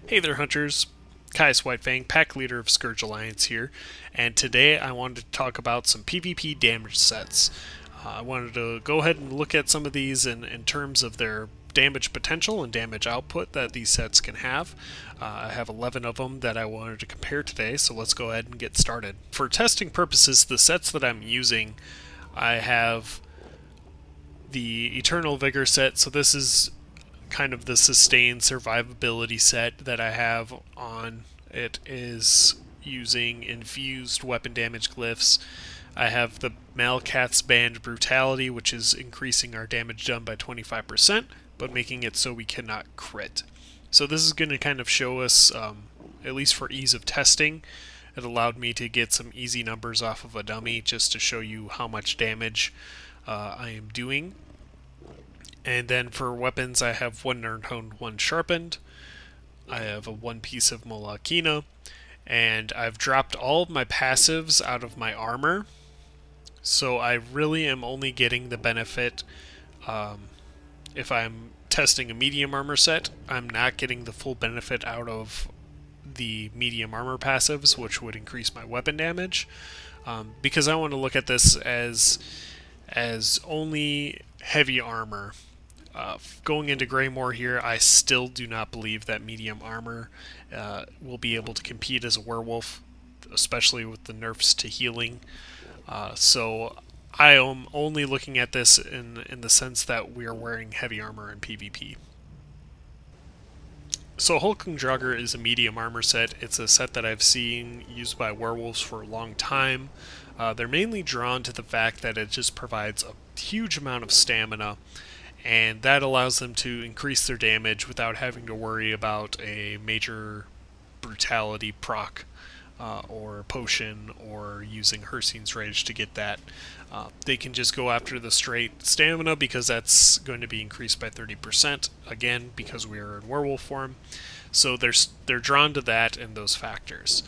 Hey there, hunters. Kai's Whitefang, pack leader of Scourge Alliance here, and today I wanted to talk about some PvP damage sets. I wanted to go ahead and look at some of these in terms of their damage potential and damage output that these sets can have. I have 11 of them that I wanted to compare today, so let's go ahead and get started. For testing purposes, the sets that I'm using, I have the Eternal Vigor set, so this is kind of the sustained survivability set that I have on. It is using infused weapon damage glyphs. I have the Malkath's Band Brutality, which is increasing our damage done by 25%, but making it so we cannot crit. So this is going to kind of show us, at least for ease of testing, it allowed me to get some easy numbers off of a dummy just to show you how much damage I am doing. And then for weapons, I have one Nerdhone, one Sharpened. I have a one piece of Molakina. And I've dropped all of my passives out of my armor. So I really am only getting the benefit if I'm testing a medium armor set. I'm not getting the full benefit out of the medium armor passives, which would increase my weapon damage. Because I want to look at this as only heavy armor. Going into Greymoor here, I still do not believe that medium armor will be able to compete as a werewolf, especially with the nerfs to healing. So I am only looking at this in the sense that we are wearing heavy armor in PvP. So Hulk and Draugr is a medium armor set. It's a set that I've seen used by werewolves for a long time. They're mainly drawn to the fact that it just provides a huge amount of stamina, and that allows them to increase their damage without having to worry about a major brutality proc or potion or using Hircine's Rage to get that. They can just go after the straight stamina because that's going to be increased by 30%, again, because we are in werewolf form. So they're drawn to that and those factors.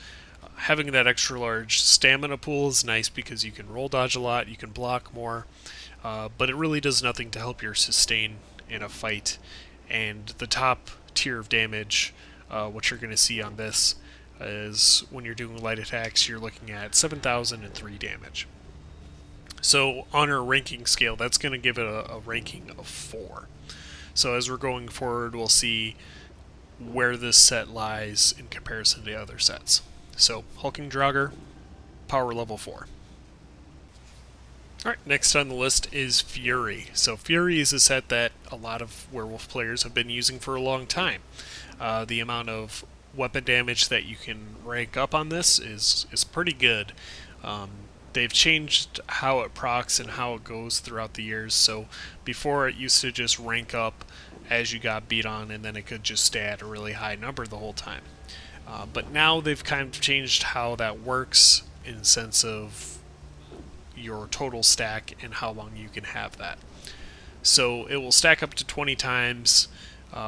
Having that extra large stamina pool is nice because you can roll dodge a lot, you can block more, but it really does nothing to help your sustain in a fight. And the top tier of damage, what you're going to see on this, is when you're doing light attacks, you're looking at 7,003 damage. So on our ranking scale, that's going to give it a ranking of 4. So as we're going forward, we'll see where this set lies in comparison to other sets. So Hulk and Draugr, power level 4. Alright, next on the list is Fury. So Fury is a set that a lot of werewolf players have been using for a long time. The amount of weapon damage that you can rank up on this is pretty good. They've changed how it procs and how it goes throughout the years. So before it used to just rank up as you got beat on, and then it could just stay at a really high number the whole time. But now they've kind of changed how that works in the sense of your total stack and how long you can have that. So it will stack up to 20 times,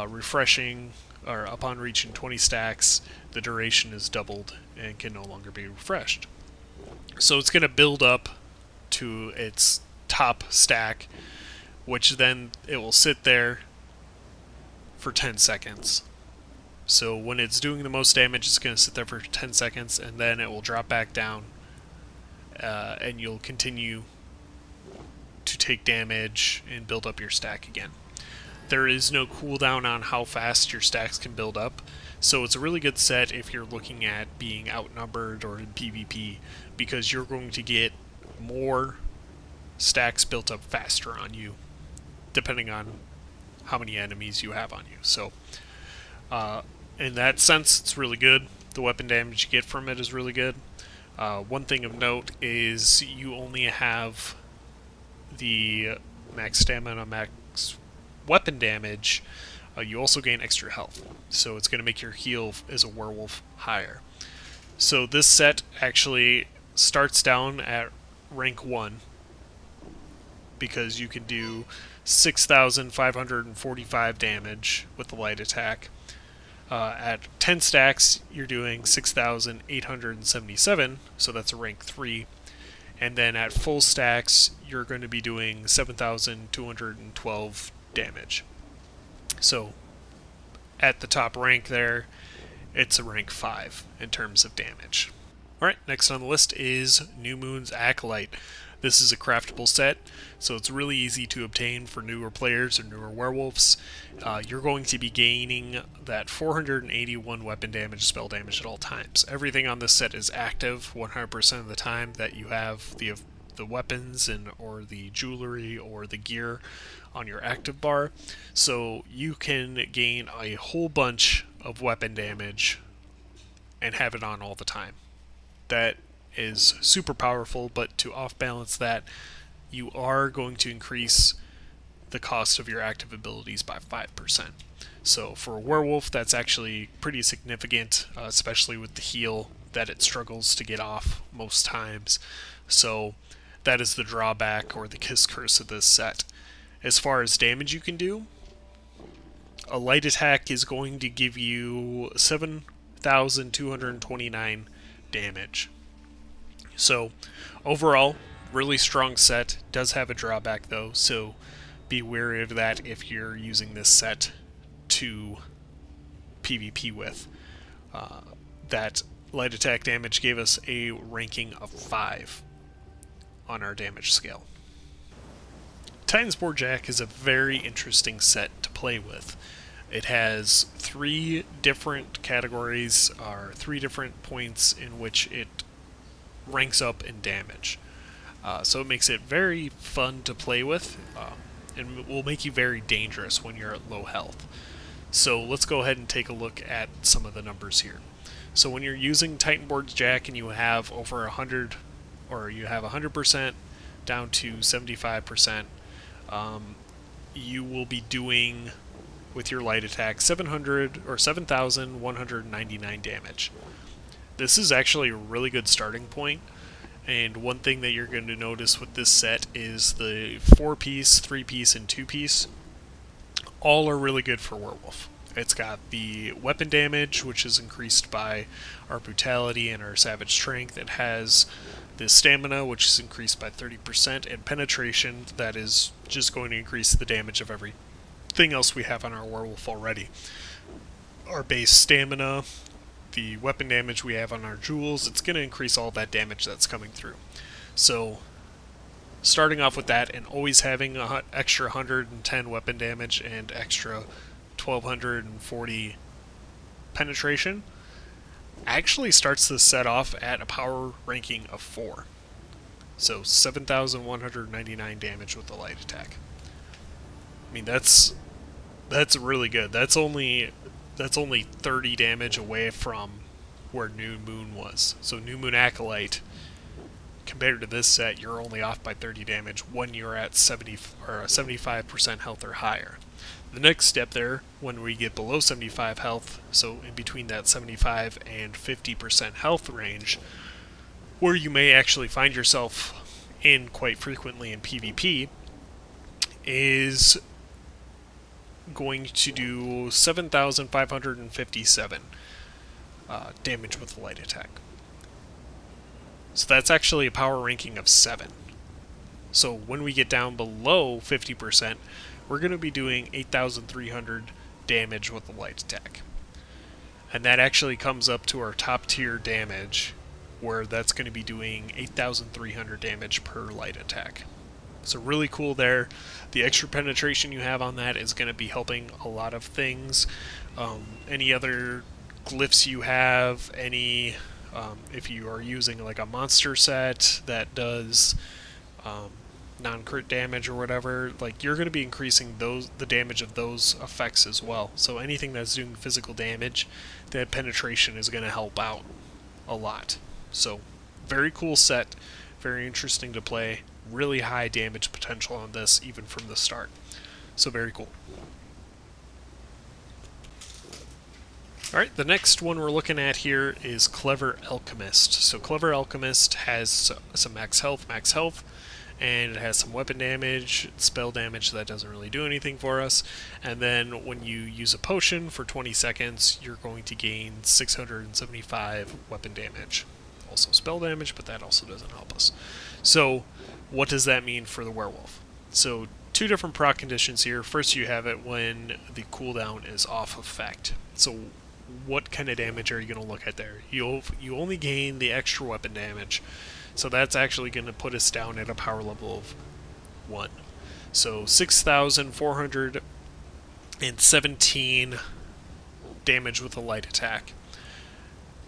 refreshing, or upon reaching 20 stacks, the duration is doubled and can no longer be refreshed. So it's going to build up to its top stack, which then it will sit there for 10 seconds. So when it's doing the most damage, it's going to sit there for 10 seconds, and then it will drop back down, and you'll continue to take damage and build up your stack again. There is no cooldown on how fast your stacks can build up, so it's a really good set if you're looking at being outnumbered or in PvP, because you're going to get more stacks built up faster on you, depending on how many enemies you have on you. So in that sense, it's really good. The weapon damage you get from it is really good. One thing of note is you only have the max stamina, max weapon damage. You also gain extra health, so it's going to make your heal as a werewolf higher. So this set actually starts down at rank 1 because you can do 6,545 damage with the light attack. At 10 stacks, you're doing 6,877, so that's a rank 3. And then at full stacks, you're going to be doing 7,212 damage. So at the top rank there, it's a rank 5 in terms of damage. Alright, next on the list is New Moon's Acolyte. This is a craftable set, so it's really easy to obtain for newer players or newer werewolves. You're going to be gaining that 481 weapon damage, spell damage at all times. Everything on this set is active 100% of the time that you have the weapons or the jewelry or the gear on your active bar. So you can gain a whole bunch of weapon damage and have it on all the time. That is super powerful, but to off-balance that, you are going to increase the cost of your active abilities by 5%. So for a werewolf, that's actually pretty significant, especially with the heal that it struggles to get off most times. So that is the drawback or the kiss curse of this set. As far as damage you can do, a light attack is going to give you 7,229 damage. So overall, really strong set. Does have a drawback though, so be wary of that if you're using this set to PvP with. That light attack damage gave us a ranking of 5 on our damage scale. Titan's Boar Jack is a very interesting set to play with. It has 3 different categories, or 3 different points in which it ranks up in damage. So it makes it very fun to play with, and will make you very dangerous when you're at low health. So let's go ahead and take a look at some of the numbers here. So when you're using Titan Boar Jack and you have over 100, or you have 100% down to 75%, you will be doing, with your light attack, 7,199 damage. This is actually a really good starting point, and one thing that you're going to notice with this set is the 4-piece, 3-piece, and 2-piece. All are really good for Werewolf. It's got the weapon damage, which is increased by our brutality and our savage strength. It has the stamina, which is increased by 30%, and penetration, that is just going to increase the damage of everything else we have on our Werewolf already. Our base stamina, the weapon damage we have on our jewels, it's going to increase all that damage that's coming through. So starting off with that and always having an extra 110 weapon damage and extra 1240 penetration actually starts the set off at a power ranking of 4. So 7,199 damage with the light attack. I mean, that's really good. That's only 30 damage away from where New Moon was. So New Moon Acolyte, compared to this set, you're only off by 30 damage when you're at 75% health or higher. The next step there, when we get below 75 health, so in between that 75 and 50% health range, where you may actually find yourself in quite frequently in PvP, is going to do 7,557 damage with the light attack. So that's actually a power ranking of 7. So when we get down below 50%, we're going to be doing 8,300 damage with the light attack. And that actually comes up to our top tier damage, where that's going to be doing 8,300 damage per light attack. So really cool there. The extra penetration you have on that is going to be helping a lot of things. Any other glyphs you have, if you are using like a monster set that does non-crit damage or whatever, like you're going to be increasing the damage of those effects as well. So anything that's doing physical damage, that penetration is going to help out a lot. So very cool set, very interesting to play. Really high damage potential on this even from the start. So very cool. Alright, the next one we're looking at here is Clever Alchemist. So Clever Alchemist has some max health, and it has some weapon damage, spell damage that doesn't really do anything for us. And then when you use a potion for 20 seconds, you're going to gain 675 weapon damage. Also spell damage, but that also doesn't help us. So what does that mean for the werewolf? So 2 different proc conditions here. First, you have it when the cooldown is off effect. So what kind of damage are you going to look at there? You only gain the extra weapon damage, so that's actually going to put us down at a power level of 1. So 6,417 damage with a light attack.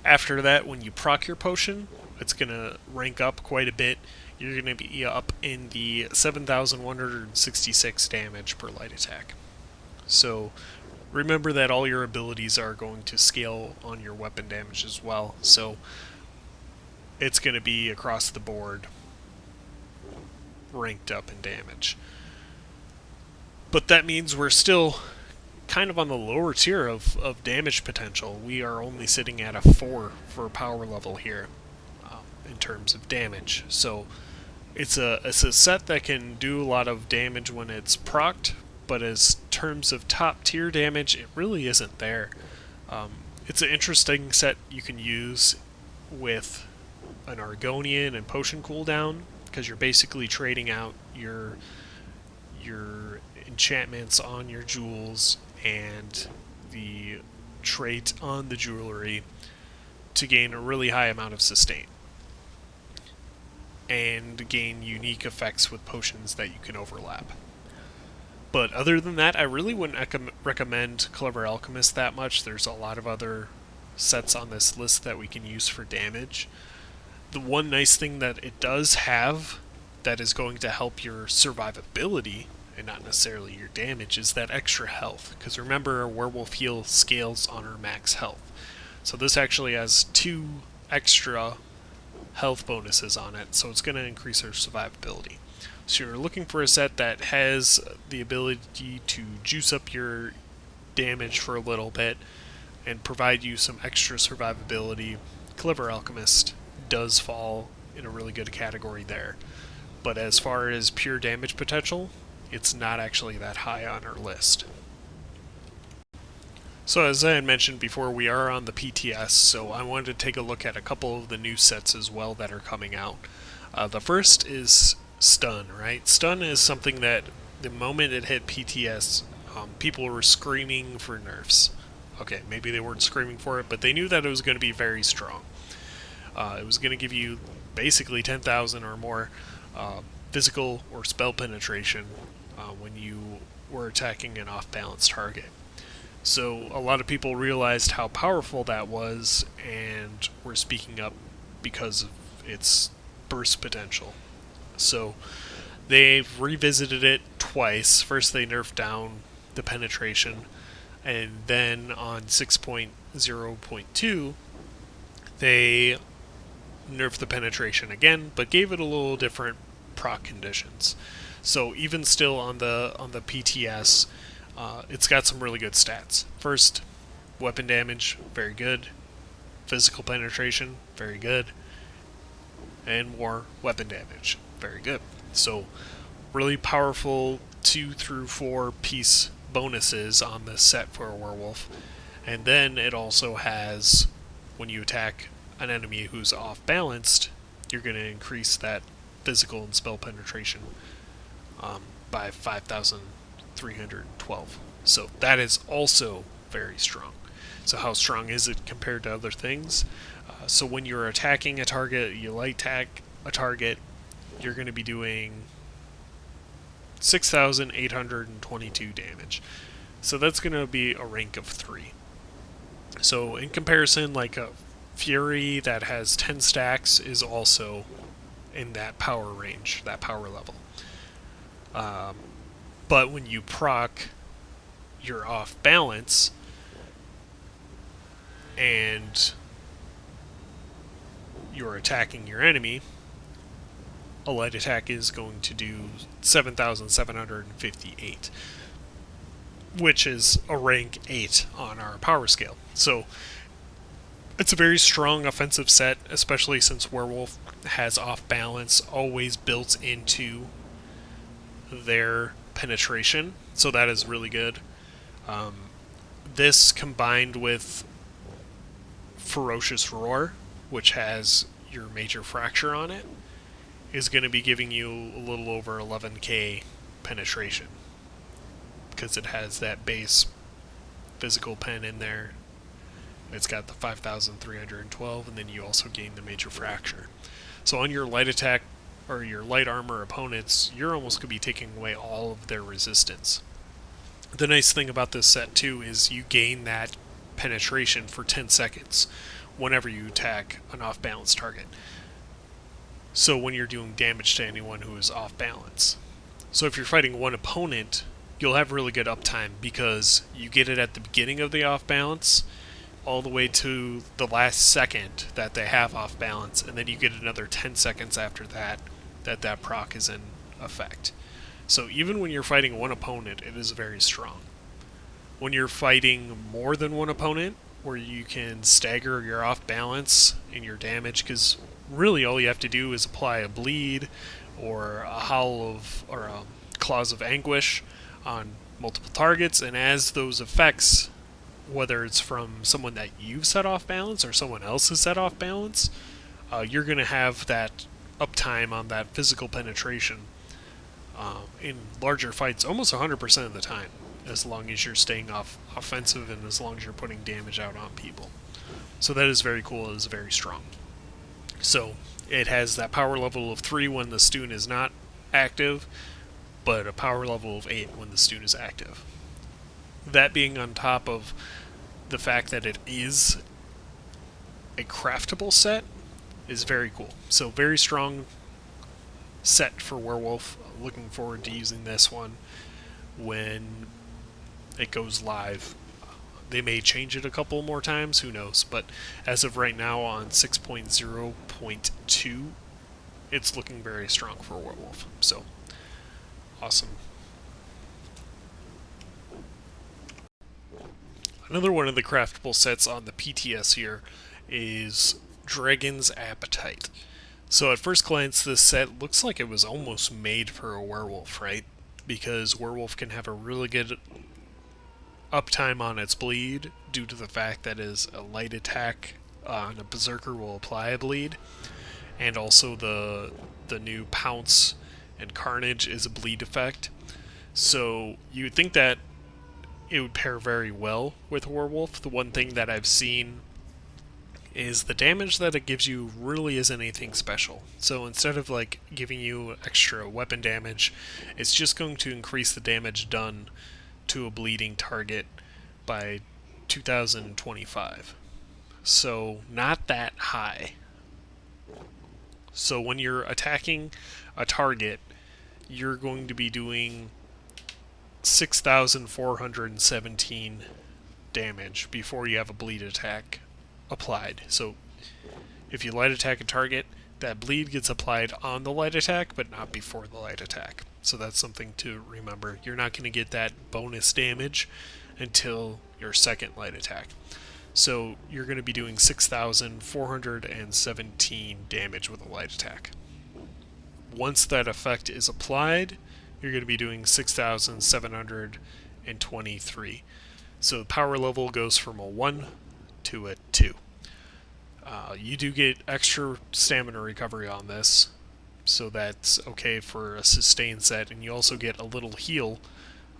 After that, when you proc your potion, it's going to rank up quite a bit. You're going to be up in the 7,166 damage per light attack. So remember that all your abilities are going to scale on your weapon damage as well. So it's going to be across the board ranked up in damage. But that means we're still kind of on the lower tier of damage potential. We are only sitting at a 4 for power level here in terms of damage. So it's a set that can do a lot of damage when it's procced, but as terms of top tier damage, it really isn't there. It's an interesting set you can use with an Argonian and potion cooldown, because you're basically trading out your enchantments on your jewels and the trait on the jewelry to gain a really high amount of sustain and gain unique effects with potions that you can overlap. But other than that, I really wouldn't recommend Clever Alchemist that much. There's a lot of other sets on this list that we can use for damage. The one nice thing that it does have that is going to help your survivability and not necessarily your damage is that extra health. Because remember, our werewolf heal scales on our max health. So this actually has 2 extra health bonuses on it, so it's going to increase our survivability. So you're looking for a set that has the ability to juice up your damage for a little bit and provide you some extra survivability. Clever Alchemist does fall in a really good category there. But as far as pure damage potential, it's not actually that high on our list. So as I had mentioned before, we are on the PTS, so I wanted to take a look at a couple of the new sets as well that are coming out. The first is Stuhn, right? Stuhn is something that the moment it hit PTS, people were screaming for nerfs. Okay, maybe they weren't screaming for it, but they knew that it was going to be very strong. It was going to give you basically 10,000 or more physical or spell penetration when you were attacking an off-balance target. So a lot of people realized how powerful that was and were speaking up because of its burst potential. So they've revisited it twice. First they nerfed down the penetration, and then on 6.0.2 they nerfed the penetration again, but gave it a little different proc conditions. So even still on the PTS, it's got some really good stats. First, weapon damage, very good. Physical penetration, very good. And more weapon damage, very good. So really powerful 2 through 4 piece bonuses on this set for a werewolf. And then it also has, when you attack an enemy who's off balanced, you're going to increase that physical and spell penetration by 5,312. So that is also very strong. So how strong is it compared to other things? So when you're attacking a target, you light attack a target, you're going to be doing 6,822 damage. So that's going to be a rank of 3. So in comparison, like a Fury that has 10 stacks is also in that power range, that power level. But when you proc, you're off balance, and you're attacking your enemy, a light attack is going to do 7,758, which is a rank 8 on our power scale. So it's a very strong offensive set, especially since Werewolf has off balance always built into their penetration, so that is really good. This combined with Ferocious Roar, which has your major fracture on it, is going to be giving you a little over 11k penetration, because it has that base physical pen in there, it's got the 5,312, and then you also gain the major fracture. So on your light attack or your light armor opponents, you're almost going to be taking away all of their resistance. The nice thing about this set too is you gain that penetration for 10 seconds whenever you attack an off-balance target. So when you're doing damage to anyone who is off balance. So if you're fighting one opponent, you'll have really good uptime because you get it at the beginning of the off balance all the way to the last second that they have off balance, and then you get another 10 seconds after that that proc is in effect. So even when you're fighting one opponent, it is very strong. When you're fighting more than one opponent, where you can stagger your off balance and your damage, because really all you have to do is apply a bleed or a claws of anguish on multiple targets, and as those effects, whether it's from someone that you've set off balance or someone else has set off balance, you're going to have that uptime on that physical penetration in larger fights almost 100% of the time, as long as you're staying offensive and as long as you're putting damage out on people. So that is very cool. It is very strong. So it has that power level of 3 when the Stuhn is not active, but a power level of 8 when the Stuhn is active. That being on top of the fact that it is a craftable set is very cool. So very strong set for Werewolf. Looking forward to using this one when it goes live. They may change it a couple more times, who knows, but as of right now on 6.0.2, it's looking very strong for Werewolf. So awesome. Another one of the craftable sets on the PTS here is Dragon's Appetite. So at first glance, this set looks like it was almost made for a werewolf, right? Because werewolf can have a really good uptime on its bleed due to the fact that is a light attack on a berserker will apply a bleed, and also the new pounce and carnage is a bleed effect. So you would think that it would pair very well with a werewolf. The one thing that I've seen is the damage that it gives you really isn't anything special. So instead of like giving you extra weapon damage, it's just going to increase the damage done to a bleeding target by 2025. So not that high. So when you're attacking a target, you're going to be doing 6,417 damage before you have a bleed attack applied. So if you light attack a target, that bleed gets applied on the light attack, but not before the light attack. So that's something to remember. You're not going to get that bonus damage until your second light attack. So you're going to be doing 6,417 damage with a light attack. Once that effect is applied, you're going to be doing 6,723. So the power level goes from a 1 to a 2. You do get extra stamina recovery on this, so that's okay for a sustain set, and you also get a little heal.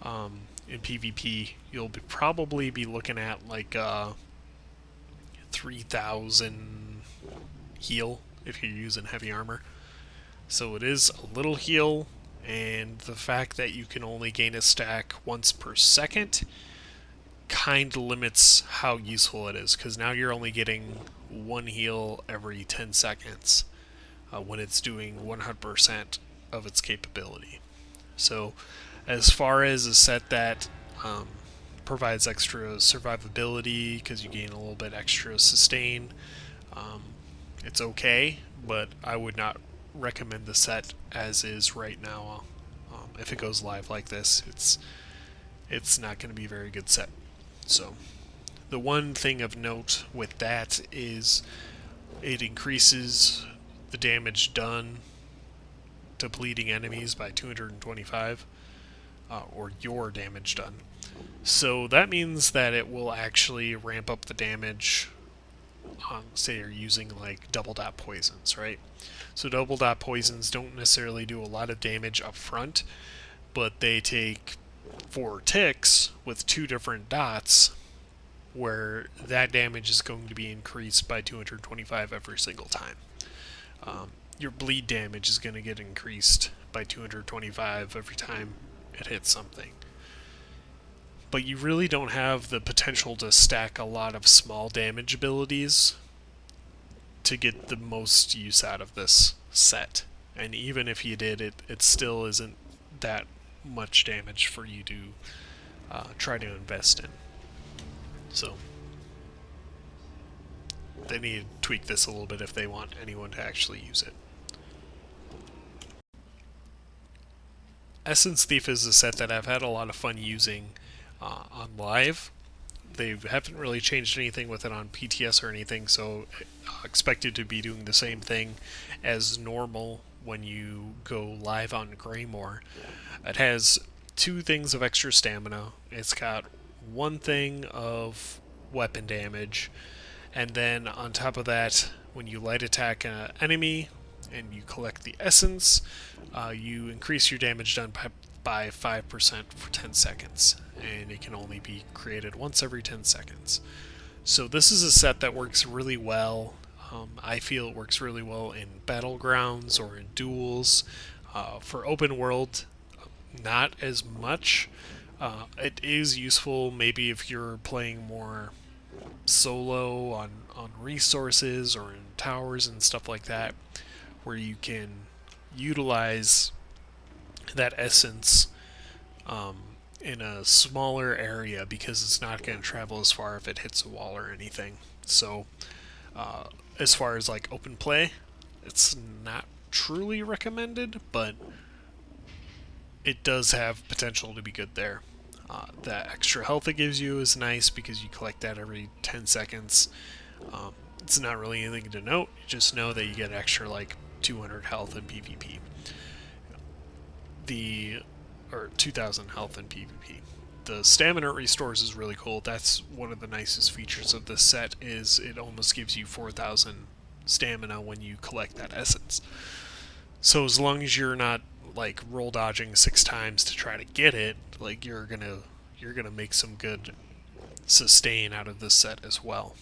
In PvP, you'll probably be looking at like 3,000 heal if you're using heavy armor. So it is a little heal, and the fact that you can only gain a stack once per second kind of limits how useful it is, because now you're only getting one heal every 10 seconds when it's doing 100% of its capability. So as far as a set that provides extra survivability because you gain a little bit extra sustain, it's okay, but I would not recommend the set as is right now. If it goes live like this, it's not going to be a very good set. So the one thing of note with that is it increases the damage done to bleeding enemies by 225, or your damage done. So that means that it will actually ramp up the damage on, say you're using like double dot poisons, right? So double dot poisons don't necessarily do a lot of damage up front, but they take 4 ticks with 2 different dots where that damage is going to be increased by 225 every single time. Your bleed damage is going to get increased by 225 every time it hits something. But you really don't have the potential to stack a lot of small damage abilities to get the most use out of this set. And even if you did, it still isn't that much damage for you to try to invest in. So they need to tweak this a little bit if they want anyone to actually use it. Essence Thief is a set that I've had a lot of fun using on live. They haven't really changed anything with it on PTS or anything, so expected to be doing the same thing as normal when you go live on Greymore. It has 2 things of extra stamina. It's got 1 thing of weapon damage, and then on top of that, when you light attack an enemy and you collect the essence, you increase your damage done by 5% for 10 seconds, and it can only be created once every 10 seconds. So this is a set that works really well. I feel it works really well in battlegrounds or in duels. For open world, not as much. It is useful maybe if you're playing more solo on resources or in towers and stuff like that, where you can utilize that essence in a smaller area because it's not going to travel as far if it hits a wall or anything. So as far as like open play, it's not truly recommended, but it does have potential to be good there. That extra health it gives you is nice because you collect that every 10 seconds. It's not really anything to note, you just know that you get extra like 200 health in PvP. Or 2000 health in PvP. The stamina it restores is really cool. That's one of the nicest features of this set, is it almost gives you 4000 stamina when you collect that essence. So as long as you're not like roll dodging 6 times to try to get it, like you're gonna make some good sustain out of this set as well.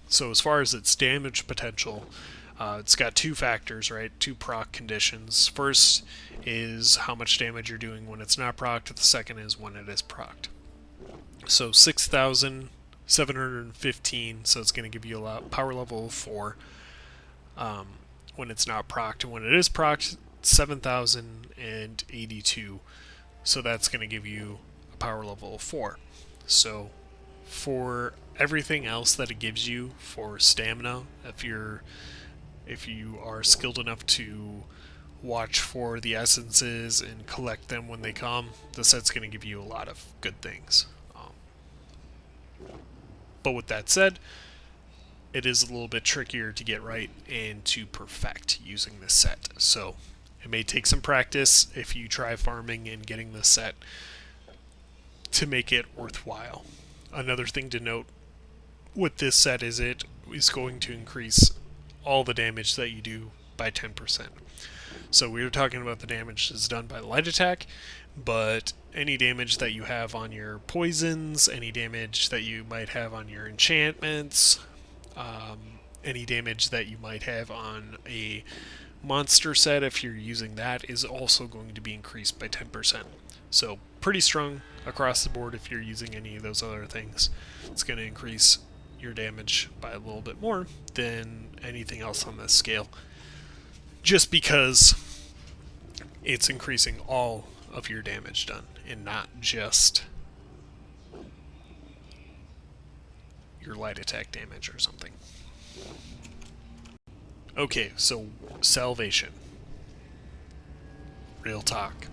So as far as its damage potential, it's got 2 factors, right? 2 proc conditions. First is how much damage you're doing when it's not procced. The second is when it is procced. So 6,715, so it's going to give you a power level of 4 when it's not procced. And when it is procced, 7,082. So that's going to give you a power level of 4. So for everything else that it gives you for stamina, if you are skilled enough to watch for the essences and collect them when they come, the set's going to give you a lot of good things. But with that said, it is a little bit trickier to get right and to perfect using this set. So it may take some practice if you try farming and getting this set to make it worthwhile. Another thing to note with this set is it is going to increase all the damage that you do by 10%. So we were talking about the damage that's done by light attack, but any damage that you have on your poisons, any damage that you might have on your enchantments, any damage that you might have on a monster set if you're using that, is also going to be increased by 10%. So pretty strong across the board if you're using any of those other things. It's going to increase your damage by a little bit more than anything else on this scale, just because it's increasing all of your damage done and not just your light attack damage or something. Okay, so Salvation. Real talk.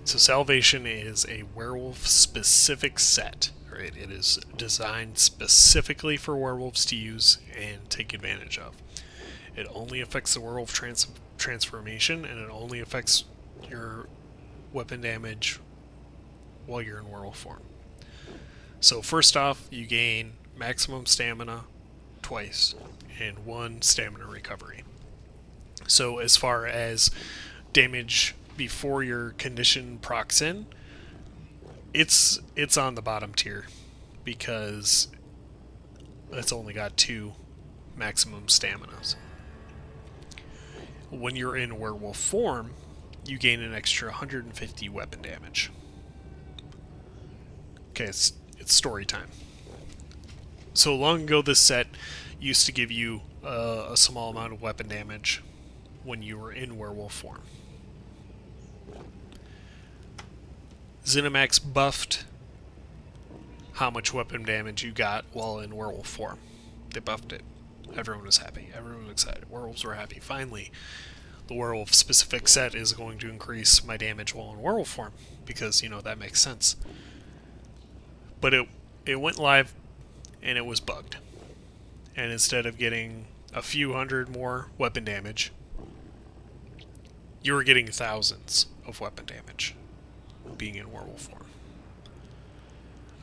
So Salvation is a werewolf specific set. Right? It is designed specifically for werewolves to use and take advantage of. It only affects the werewolf transformation, and it only affects your weapon damage while you're in werewolf form. So first off, you gain maximum stamina twice and 1 stamina recovery. So as far as damage before your condition procs in, it's on the bottom tier, because it's only got 2 maximum staminas. When you're in werewolf form, you gain an extra 150 weapon damage. Okay, it's story time. So long ago, this set used to give you a small amount of weapon damage when you were in werewolf form. ZeniMax buffed how much weapon damage you got while in werewolf form. They buffed it. Everyone was happy. Everyone was excited. Werewolves were happy. Finally, the werewolf specific set is going to increase my damage while in werewolf form, because, you know, that makes sense. But it went live and it was bugged. And instead of getting a few hundred more weapon damage, you were getting thousands of weapon damage being in werewolf form.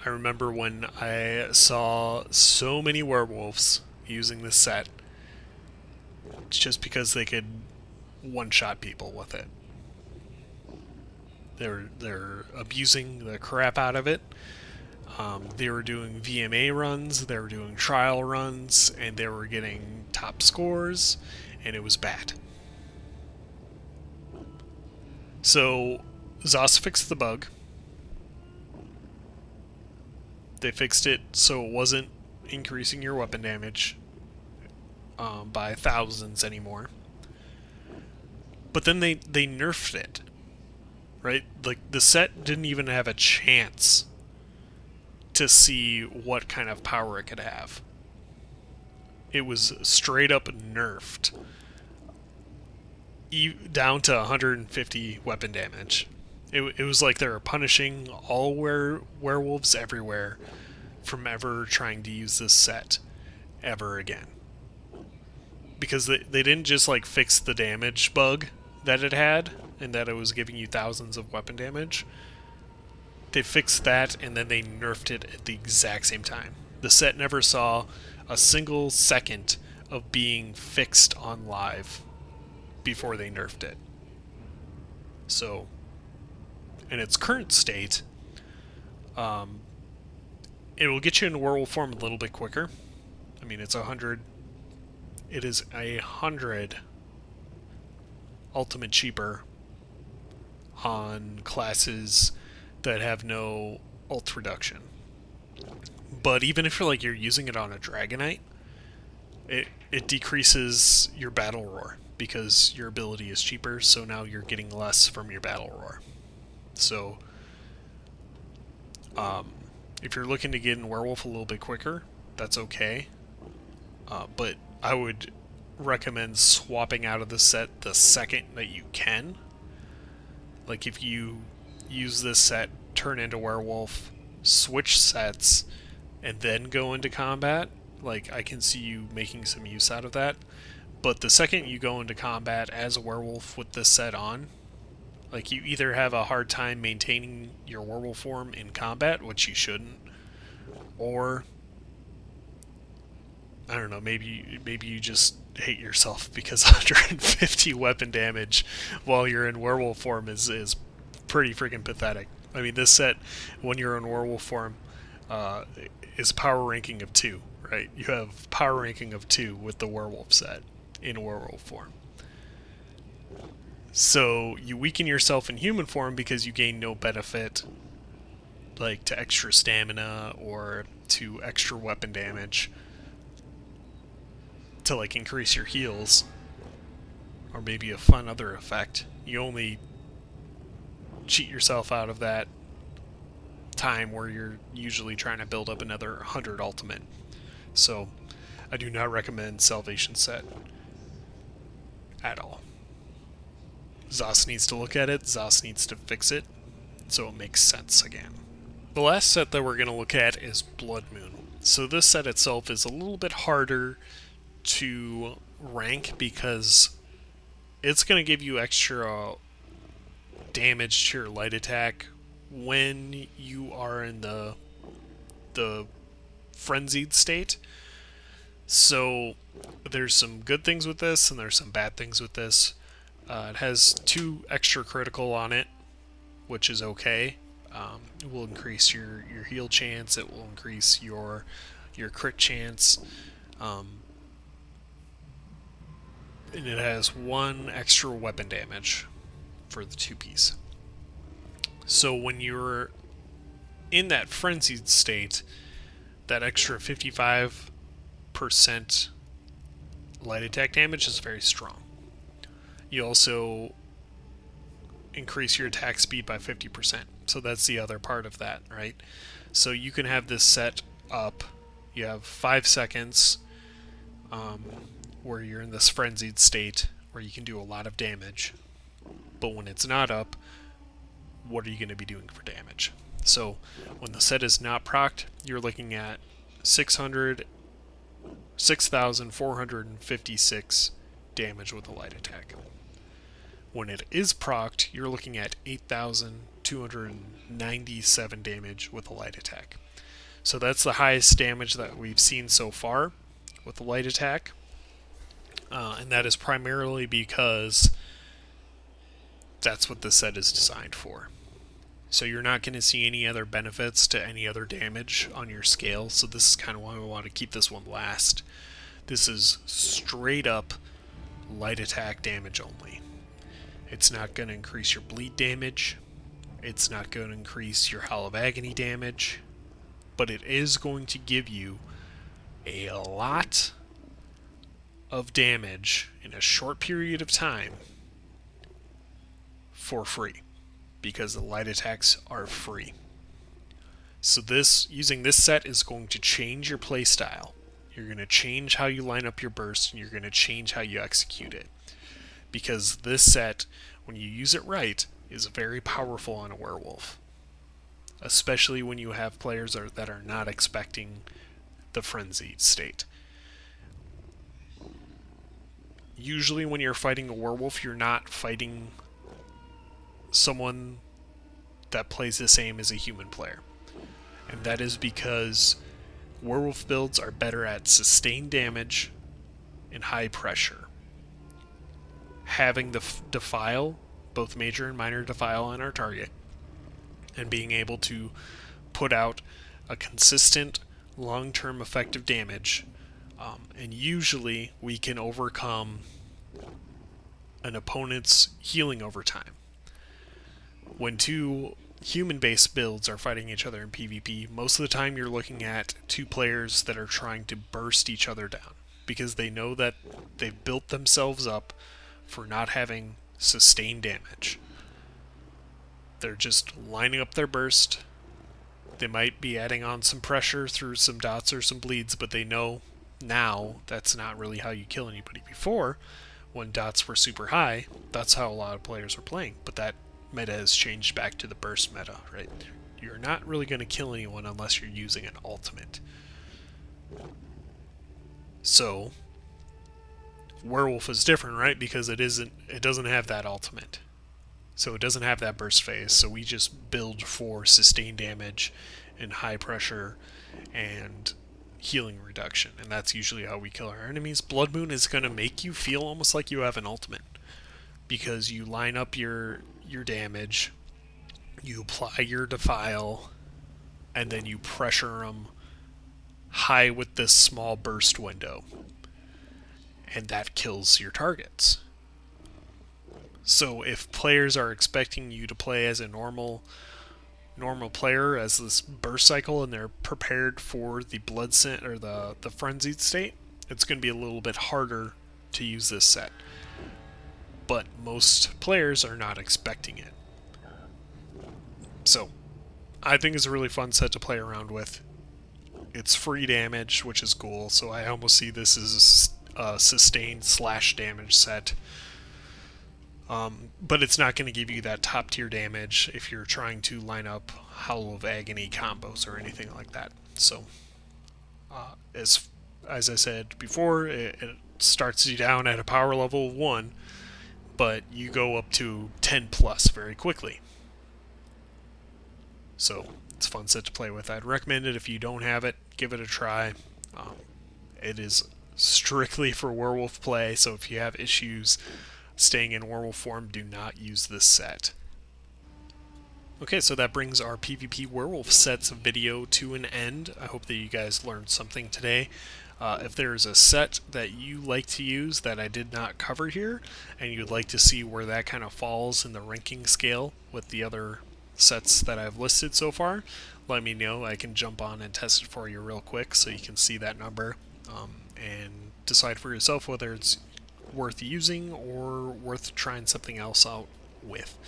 I remember when I saw so many werewolves using this set just because they could one-shot people with it. They're abusing the crap out of it. They were doing VMA runs, they were doing trial runs, and they were getting top scores, and it was bad. So ZOS fixed the bug. They fixed it so it wasn't increasing your weapon damage by thousands anymore. But then they nerfed it, right? Like, the set didn't even have a chance to see what kind of power it could have. It was straight up nerfed down to 150 weapon damage. It was like they were punishing all werewolves everywhere from ever trying to use this set ever again. Because they didn't just like fix the damage bug that it had, and that it was giving you thousands of weapon damage. They fixed that, and then they nerfed it at the exact same time. The set never saw a single second of being fixed on live before they nerfed it. So, in its current state, it will get you in werewolf form a little bit quicker. I mean, it's 100. It is 100 ultimate cheaper on classes that have no ult reduction. But even if you're using it on a Dragonite, it decreases your battle roar because your ability is cheaper, so now you're getting less from your battle roar. So if you're looking to get in werewolf a little bit quicker, that's okay. But I would recommend swapping out of the set the second that you can. Like, if you use this set, turn into werewolf, switch sets, and then go into combat, like, I can see you making some use out of that. But the second you go into combat as a werewolf with this set on, like, you either have a hard time maintaining your werewolf form in combat, which you shouldn't, or I don't know, maybe you just hate yourself because 150 weapon damage while you're in werewolf form is pretty freaking pathetic. I mean, this set, when you're in werewolf form, is power ranking of 2, right? You have power ranking of 2 with the werewolf set in werewolf form. So you weaken yourself in human form because you gain no benefit, like, to extra stamina or to extra weapon damage to, like, increase your heals, or maybe a fun other effect. You only cheat yourself out of that time where you're usually trying to build up another 100 ultimate. So I do not recommend Salvation set at all. ZOS needs to look at it, ZOS needs to fix it, so it makes sense again. The last set that we're going to look at is Bloodmoon. So this set itself is a little bit harder to rank because it's going to give you extra damage to your light attack when you are in the frenzied state. So there's some good things with this and there's some bad things with this. It has 2 extra critical on it, which is okay. It will increase your heal chance. It will increase your your crit chance, and it has 1 extra weapon damage for the 2-piece. So when you're in that frenzied state, that extra 55% light attack damage is very strong. You also increase your attack speed by 50%. So that's the other part of that, right? So you can have this set up. You have 5 seconds where you're in this frenzied state where you can do a lot of damage. But when it's not up, what are you going to be doing for damage? So when the set is not procced, you're looking at 6,456 damage with a light attack. When it is procced, you're looking at 8,297 damage with a light attack. So that's the highest damage that we've seen so far with the light attack. And that is primarily because that's what the set is designed for. So you're not going to see any other benefits to any other damage on your scale. So this is kind of why we want to keep this one last. This is straight up light attack damage only. It's not going to increase your bleed damage. It's not going to increase your Howl of Agony damage. But it is going to give you a lot of damage in a short period of time for free, because the light attacks are free. So using this set is going to change your playstyle. You're going to change how you line up your burst, and you're going to change how you execute it. Because this set, when you use it right, is very powerful on a werewolf. Especially when you have players that are not expecting the frenzied state. Usually when you're fighting a werewolf, you're not fighting someone that plays the same as a human player. And that is because werewolf builds are better at sustained damage and high pressure. Having the defile, both major and minor defile on our target, and being able to put out a consistent long-term effective damage, and usually we can overcome an opponent's healing over time. When 2 human-based builds are fighting each other in PvP, most of the time you're looking at 2 players that are trying to burst each other down, because they know that they've built themselves up for not having sustained damage. They're just lining up their burst. They might be adding on some pressure through some dots or some bleeds, but they know now that's not really how you kill anybody. Before, when dots were super high, that's how a lot of players were playing, but that meta has changed back to the burst meta, right? You're not really going to kill anyone unless you're using an ultimate. So werewolf is different, right? Because it doesn't have that ultimate. So it doesn't have that burst phase. So we just build for sustained damage and high pressure and healing reduction, and that's usually how we kill our enemies. Bloodmoon is going to make you feel almost like you have an ultimate, because you line up your damage, you apply your defile, and then you pressure them high with this small burst window, and that kills your targets. So if players are expecting you to play as a normal player, as this burst cycle, and they're prepared for the blood scent or the frenzied state, it's going to be a little bit harder to use this set. But most players are not expecting it. So I think it's a really fun set to play around with. It's free damage, which is cool, so I almost see this as a sustained slash damage set. But it's not going to give you that top tier damage if you're trying to line up Howl of Agony combos or anything like that. So, as I said before, it starts you down at a power level of 1, but you go up to 10 plus very quickly. So it's a fun set to play with. I'd recommend it if you don't have it. Give it a try. It is strictly for werewolf play, so if you have issues staying in werewolf form, do not use this set. Okay, so that brings our PvP Werewolf sets video to an end. I hope that you guys learned something today. If there's a set that you like to use that I did not cover here, and you'd like to see where that kind of falls in the ranking scale with the other sets that I've listed so far, let me know. I can jump on and test it for you real quick so you can see that number and decide for yourself whether it's worth using or worth trying something else out with.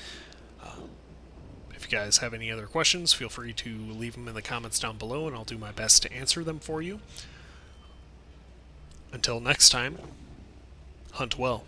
If you guys have any other questions, feel free to leave them in the comments down below and I'll do my best to answer them for you. Until next time, hunt well.